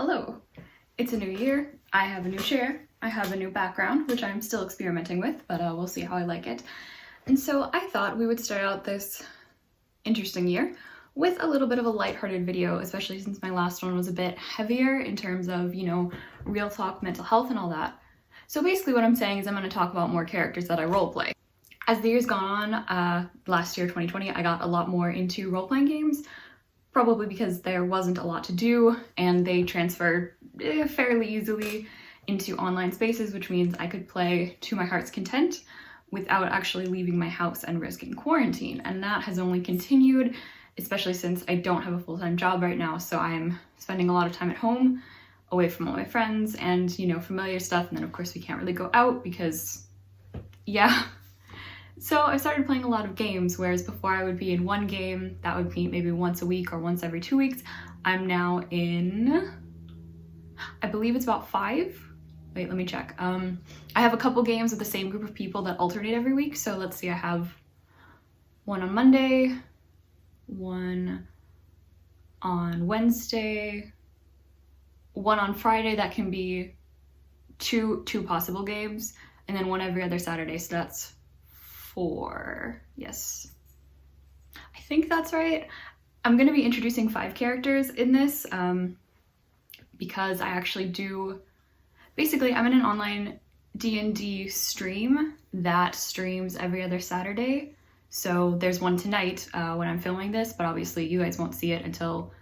Hello! It's a new year, I have a new chair, I have a new background, which I'm still experimenting with, but we'll see how I like it. And so I thought we would start out this interesting year with a little bit of a lighthearted video, especially since my last one was a bit heavier in terms of, real talk, mental health, and all that. So basically what I'm saying is I'm going to talk about more characters that I roleplay. As the year's gone on, last year, 2020, I got a lot more into role-playing games, probably because there wasn't a lot to do and they transferred fairly easily into online spaces, which means I could play to my heart's content without actually leaving my house and risking quarantine. And that has only continued, especially since I don't have a full-time job right now, so I'm spending a lot of time at home, away from all my friends and, familiar stuff. And then of course we can't really go out because, yeah. So I started playing a lot of games, whereas before I would be in one game that would be maybe once a week or once every 2 weeks. I'm now in, I believe it's about 5. Wait, let me check. I have a couple games with the same group of people that alternate every week. So let's see, I have one on Monday, one on Wednesday, one on Friday that can be two possible games, and then one every other Saturday. So that's 4. Yes, I think that's right. I'm going to be introducing 5 characters in this because I actually do, basically I'm in an online D&D stream that streams every other Saturday. So there's one tonight when I'm filming this, but obviously you guys won't see it until,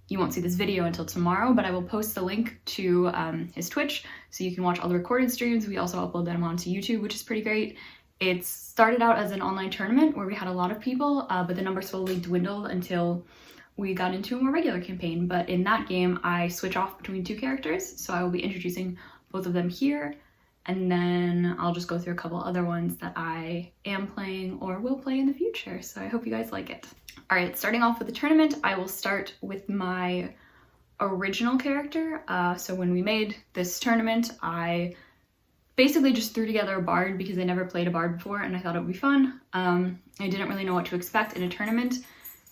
you won't see this video until tomorrow, but I will post the link to his Twitch so you can watch all the recorded streams. We also upload them onto YouTube, which is pretty great. It started out as an online tournament where we had a lot of people, but the number slowly dwindled until we got into a more regular campaign. But in that game, I switch off between 2 characters, so I will be introducing both of them here, and then I'll just go through a couple other ones that I am playing or will play in the future, so I hope you guys like it. Alright, starting off with the tournament, I will start with my original character. So when we made this tournament, I basically just threw together a bard because I never played a bard before and I thought it would be fun. I didn't really know what to expect in a tournament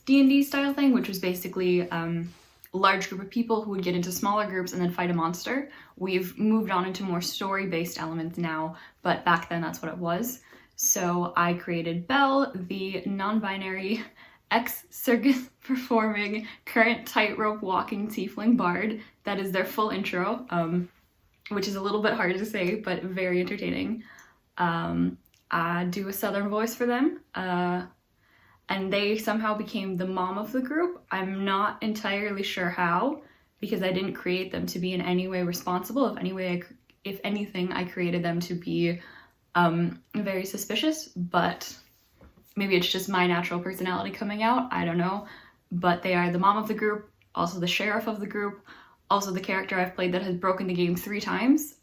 D&D style thing, which was basically a large group of people who would get into smaller groups and then fight a monster. We've moved on into more story-based elements now, but back then that's what it was. So I created Belle, the non-binary ex-circus performing current tightrope walking tiefling bard. That is their full intro. Which is a little bit hard to say, but very entertaining. I do a southern voice for them, and they somehow became the mom of the group. I'm not entirely sure how, because I didn't create them to be in any way responsible. If anything, I created them to be very suspicious, but maybe it's just my natural personality coming out, I don't know. But they are the mom of the group, also the sheriff of the group, also the character I've played that has broken the game 3 times.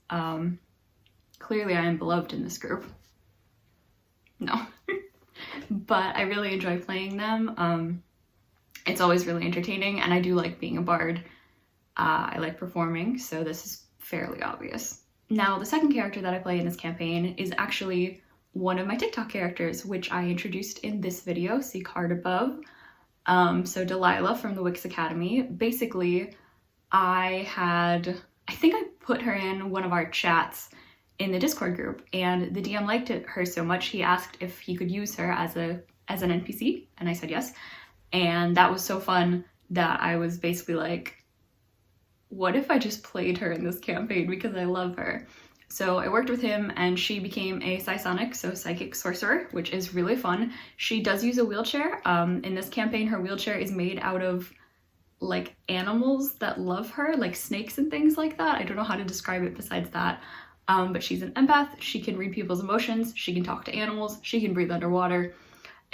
Clearly I am beloved in this group. No. But I really enjoy playing them. It's always really entertaining, and I do like being a bard. I like performing, so this is fairly obvious. Now, the second character that I play in this campaign is actually one of my TikTok characters, which I introduced in this video, see card above. So Delilah from the Wix Academy. Basically, I think I put her in one of our chats in the Discord group, and the DM liked her so much he asked if he could use her as an NPC, and I said yes. And that was so fun that I was basically like, what if I just played her in this campaign, because I love her. So I worked with him and she became a psionic, so psychic sorcerer, which is really fun. She does use a wheelchair. In this campaign, her wheelchair is made out of like animals that love her, like snakes and things like that. I don't know how to describe it besides that. But she's an empath. She can read people's emotions. She can talk to animals. She can breathe underwater.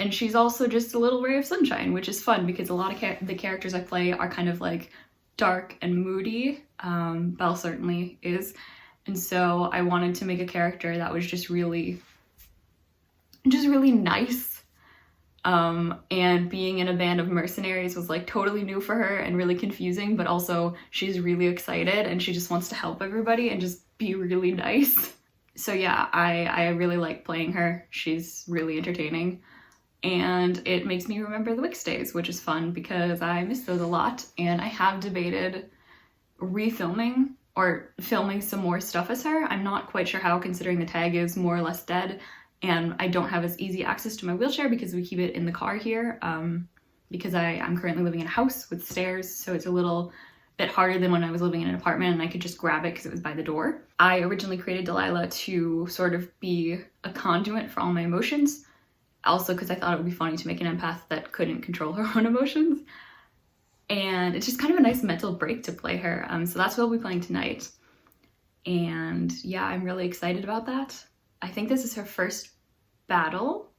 And she's also just a little ray of sunshine, which is fun because a lot of the characters I play are kind of like dark and moody. Belle certainly is. And so I wanted to make a character that was just really nice. And being in a band of mercenaries was like totally new for her and really confusing, but also she's really excited and she just wants to help everybody and just be really nice. So yeah, I really like playing her. She's really entertaining. And it makes me remember the Wix days, which is fun because I miss those a lot. And I have debated refilming or filming some more stuff as her. I'm not quite sure how, considering the tag is more or less dead and I don't have as easy access to my wheelchair because we keep it in the car here, because I'm currently living in a house with stairs, so it's a little bit harder than when I was living in an apartment and I could just grab it because it was by the door. I originally created Delilah to sort of be a conduit for all my emotions, also because I thought it would be funny to make an empath that couldn't control her own emotions. And it's just kind of a nice mental break to play her. So that's what we'll be playing tonight. And yeah, I'm really excited about that. I think this is her first battle.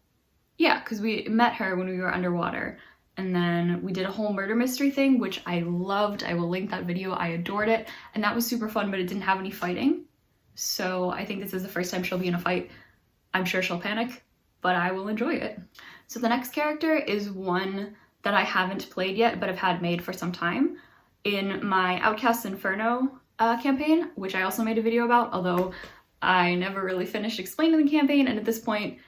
Yeah, because we met her when we were underwater. And then we did a whole murder mystery thing, which I loved. I will link that video. I adored it. And that was super fun, but it didn't have any fighting. So I think this is the first time she'll be in a fight. I'm sure she'll panic, but I will enjoy it. So the next character is one that I haven't played yet, but have had made for some time. In my Outcast Inferno campaign, which I also made a video about, although I never really finished explaining the campaign, and at this point,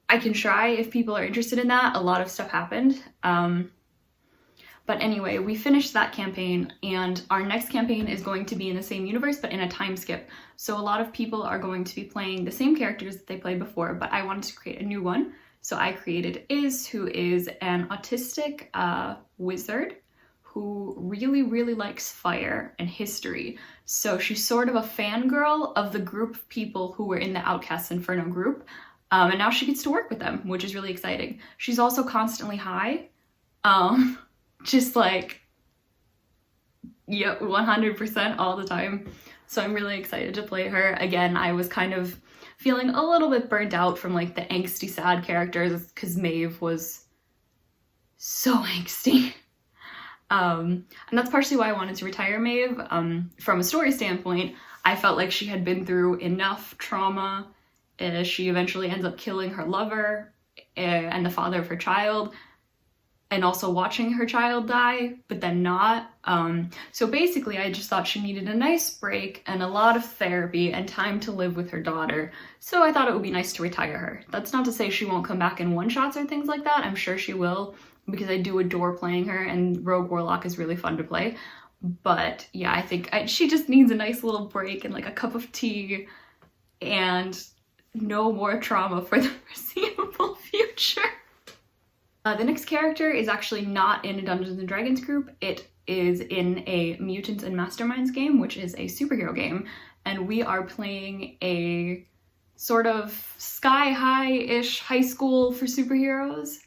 I can try if people are interested in that. A lot of stuff happened. But anyway, we finished that campaign, and our next campaign is going to be in the same universe, but in a time skip. So a lot of people are going to be playing the same characters that they played before, but I wanted to create a new one. So I created Iz, who is an autistic wizard who really, really likes fire and history. So she's sort of a fangirl of the group of people who were in the Outcast Inferno group. And now she gets to work with them, which is really exciting. She's also constantly high. Just like, yeah, 100% all the time. So I'm really excited to play her. Again, I was kind of feeling a little bit burnt out from like the angsty sad characters because Maeve was so angsty. And that's partially why I wanted to retire Maeve. From a story standpoint, I felt like she had been through enough trauma. She eventually ends up killing her lover and the father of her child, and also watching her child die, but then not. So basically, I just thought she needed a nice break and a lot of therapy and time to live with her daughter. So I thought it would be nice to retire her. That's not to say she won't come back in one-shots or things like that. I'm sure she will, because I do adore playing her, and Rogue Warlock is really fun to play. But yeah, I think she just needs a nice little break and like a cup of tea and no more trauma for the foreseeable future. The next character is actually not in a Dungeons & Dragons group. It is in a Mutants and Masterminds game, which is a superhero game. And we are playing a sort of sky-high-ish high school for superheroes.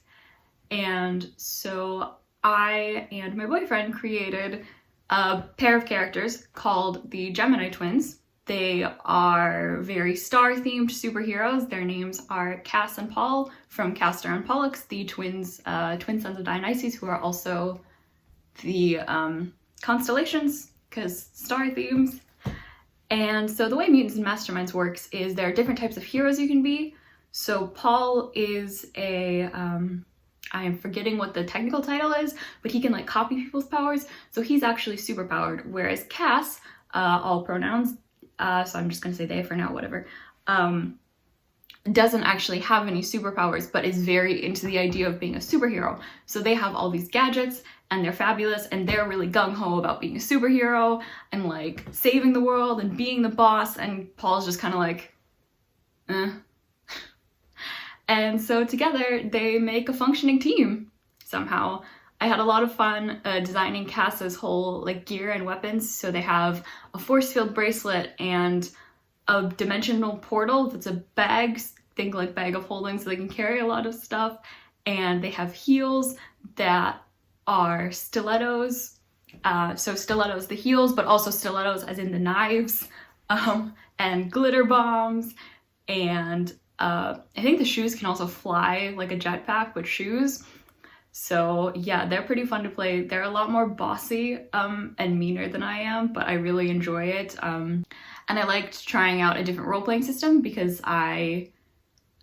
And so I and my boyfriend created a pair of characters called the Gemini Twins. They are very star-themed superheroes. Their names are Cass and Paul from Castor and Pollux, the twin sons of Dionysus, who are also the constellations, because star themes. And so the way Mutants and Masterminds works is there are different types of heroes you can be. So Paul is a, I am forgetting what the technical title is, but he can like copy people's powers. So he's actually super powered, whereas Cass, all pronouns, so I'm just gonna say they for now, whatever, doesn't actually have any superpowers, but is very into the idea of being a superhero. So they have all these gadgets and they're fabulous and they're really gung-ho about being a superhero and like saving the world and being the boss, and Paul's just kind of like, eh. And so together they make a functioning team somehow. I had a lot of fun designing Cass's whole like gear and weapons. So they have a force field bracelet and a dimensional portal that's a bag, think like bag of holding, so they can carry a lot of stuff. And they have heels that are stilettos. So stilettos, the heels, but also stilettos as in the knives, and glitter bombs. And I think the shoes can also fly like a jetpack, but shoes. So yeah, they're pretty fun to play. They're a lot more bossy and meaner than I am, but I really enjoy it. And I liked trying out a different role-playing system because I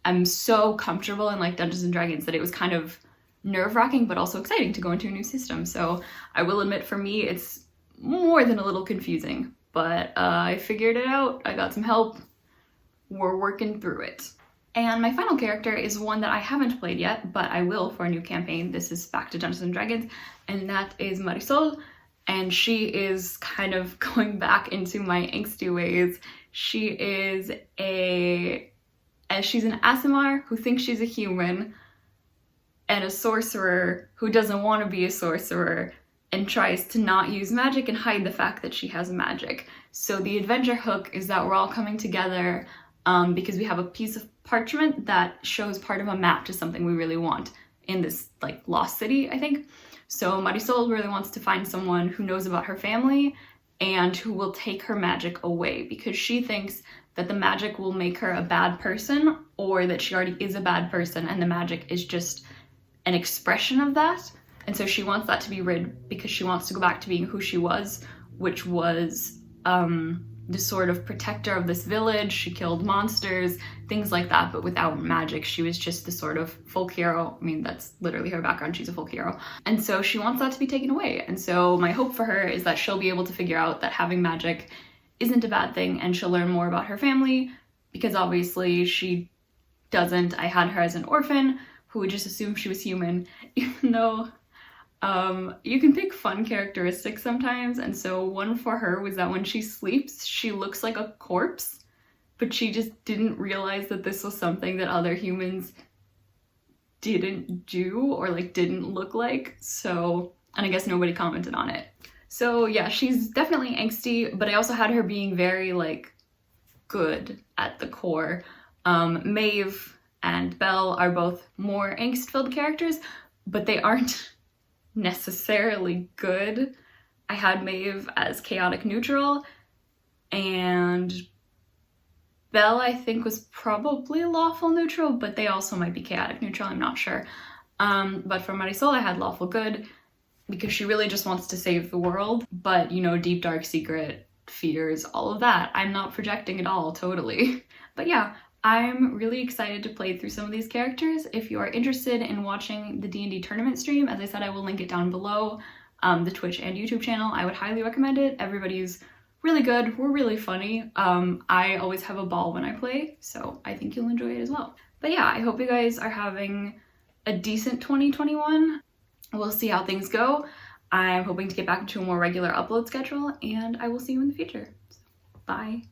am so comfortable in like Dungeons & Dragons that it was kind of nerve-wracking but also exciting to go into a new system. So I will admit, for me, it's more than a little confusing, but I figured it out. I got some help. We're working through it. And my final character is one that I haven't played yet, but I will for a new campaign. This is back to Dungeons & Dragons, and that is Marisol. and she is kind of going back into my angsty ways. She's an Aasimar who thinks she's a human, and a sorcerer who doesn't want to be a sorcerer and tries to not use magic and hide the fact that she has magic. So the adventure hook is that we're all coming together because we have a piece of parchment that shows part of a map to something we really want in this like lost city, I think. So Marisol really wants to find someone who knows about her family and who will take her magic away, because she thinks that the magic will make her a bad person, or that she already is a bad person and the magic is just an expression of that. And so she wants that to be rid, because she wants to go back to being who she was, which was the sort of protector of this village. She killed monsters, things like that, but without magic. She was just the sort of folk hero. I mean, that's literally her background. She's a folk hero. And so she wants that to be taken away. And so my hope for her is that she'll be able to figure out that having magic isn't a bad thing, and she'll learn more about her family, because obviously she doesn't. I had her as an orphan who would just assume she was human, even though you can pick fun characteristics sometimes. And so one for her was that when she sleeps, she looks like a corpse, but she just didn't realize that this was something that other humans didn't do or like didn't look like. So, and I guess nobody commented on it. So yeah, she's definitely angsty, but I also had her being very like good at the core. Maeve and Belle are both more angst-filled characters, but they aren't necessarily good. I had Maeve as chaotic neutral, and Belle I think was probably lawful neutral, but they also might be chaotic neutral, I'm not sure. But for Marisol I had lawful good, because she really just wants to save the world, but you know, deep dark secret, fears, all of that. I'm not projecting at all, totally. But yeah, I'm really excited to play through some of these characters. If you are interested in watching the D&D tournament stream, as I said, I will link it down below, the Twitch and YouTube channel. I would highly recommend it. Everybody's really good. We're really funny. I always have a ball when I play, so I think you'll enjoy it as well. But yeah, I hope you guys are having a decent 2021. We'll see how things go. I'm hoping to get back into a more regular upload schedule, and I will see you in the future. So, bye.